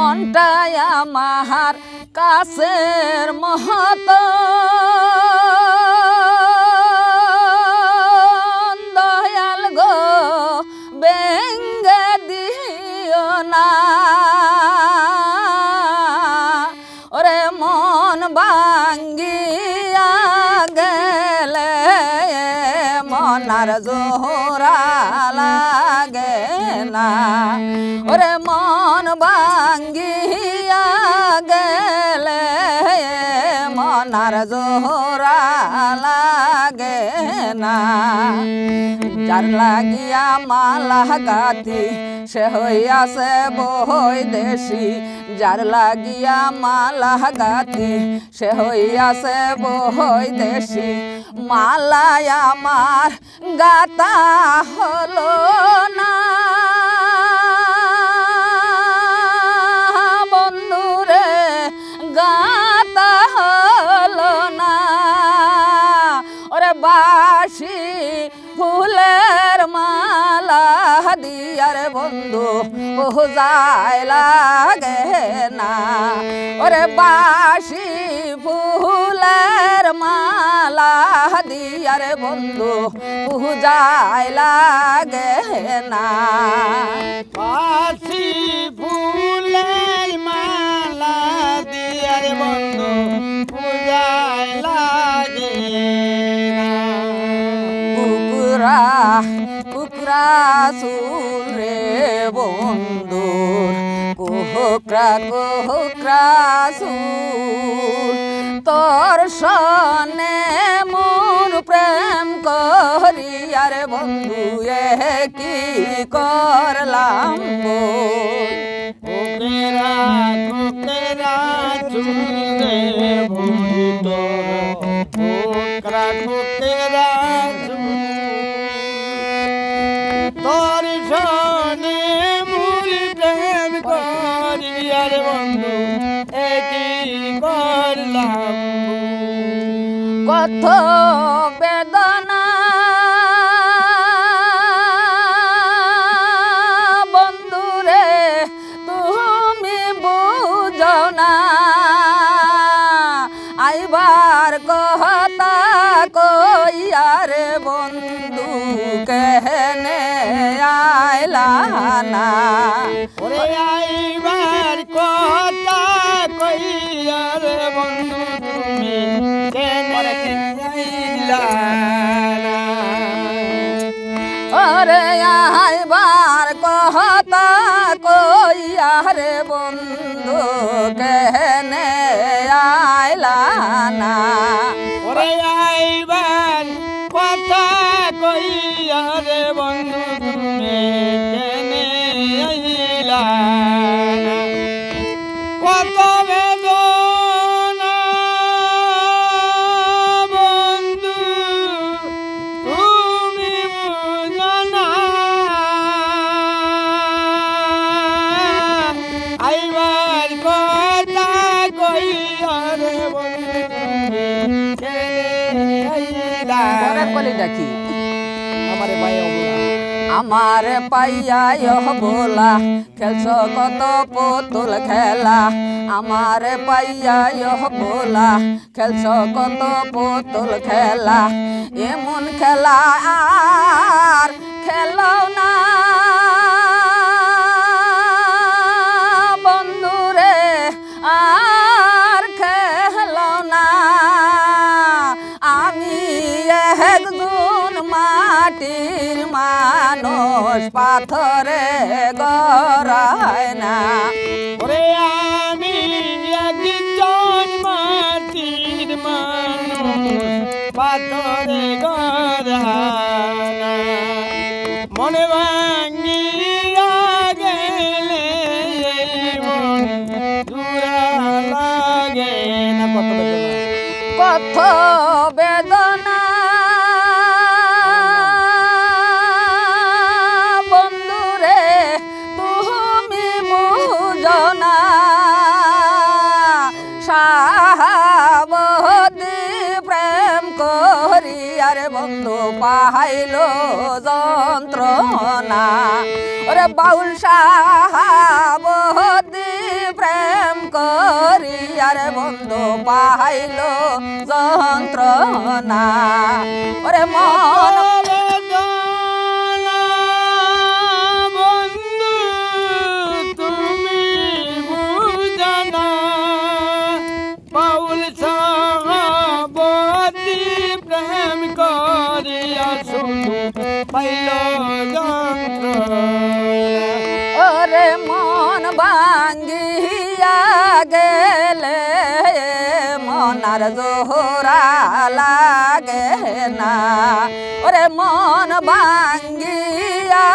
মনটাই আমার কাছের মহত দয়াল গো বেঙ্গে দিও না ওরে মন ভাঙ্গিয়া গেলে মনার জোহরা লাগে না ওরে মন ভাঙ্গিয়া গেলে মনার জোহরা লাগে না যার লাগিয়া মালা গাথি সে হইয়াছে বৈদেশী যার লাগিয়া মালা গাথি সে হইয়াছে বৈদেশী মালায় আমার গাতা হলো না বন্ধুরে গাতা হলো না ওরে বাসি ফুলের মালা দিয়ার বন্ধু পূজায় লাগে না ওরে বাসি ফুলের মালা দিয়ার বন্ধু পূজায় লাগে না বাসি ফুলের মালা দিয়ার বন্ধু পূজায় লাগে না কুকরা সুরে বন্ধুর কুহকরা সুর তোর সনে মোর প্রেম করিয়ার বন্ধু কি করলাম কোকেরা চুরে বন্ধু কোকেরা তোর সনে মোর প্রেম করিয়ার বন্ধু একই করলাম কত বেদনা বন্ধুরে তুমি বুঝো না আইবার কথা কইয়ার বন্ধু কেহনে আইলা না ওরে আইবার কথা কইয়ার বন্ধু তুমি কেনে আইলা না ওরে আইবার কথা কইয়ার বন্ধু কেহনে আইলা না ওরে আইবার কথা কইয়ার বন্ধু তুমি কেনে আইলা না কত বেদনা বন্ধু তুমি বুঝো না আইবার কথা কইয়ার বন্ধু তুমি কেনে আইলা কলিটা কি আমারে ভাইয়া বলা আমার পাইয়া বলা খেলছ কত পুতুল খেলা আমার পাইয়া বলা খেলছ কত পুতুল খেলা এমন খেলা আর খেলাও না বন্ধুরে আর খেলাও না আমি একজন মাটির মানুষ পাথরে গড়ায় না ওরে আমি একজন মাটির মানুষ পাথরে গড়ানা মনে ভাঙিয়া গেলে মন দূরা লাগে না কত বেদনা বন্ধুরে তুমি বুঝো না সাহাবতী প্রেম করিয়ার বন্ধু পাইল যন্ত্রণা ওরে বাউল সাহাবতী বন্ধু পাইল যন্ত্রণা ওরে মন বেদনা বন্ধু তুমি বুঝনা বাউল সাহাবতী প্রেম করিয়া শুধু পাইল যন্ত্রণা ওরে মন ভাঙ্গিয়া গেলে মনার জোহরা লাগে না ওরে মন ভাঙ্গিয়া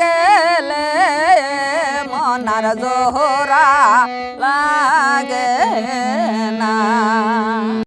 গেলে মনার জোহরা লাগে না।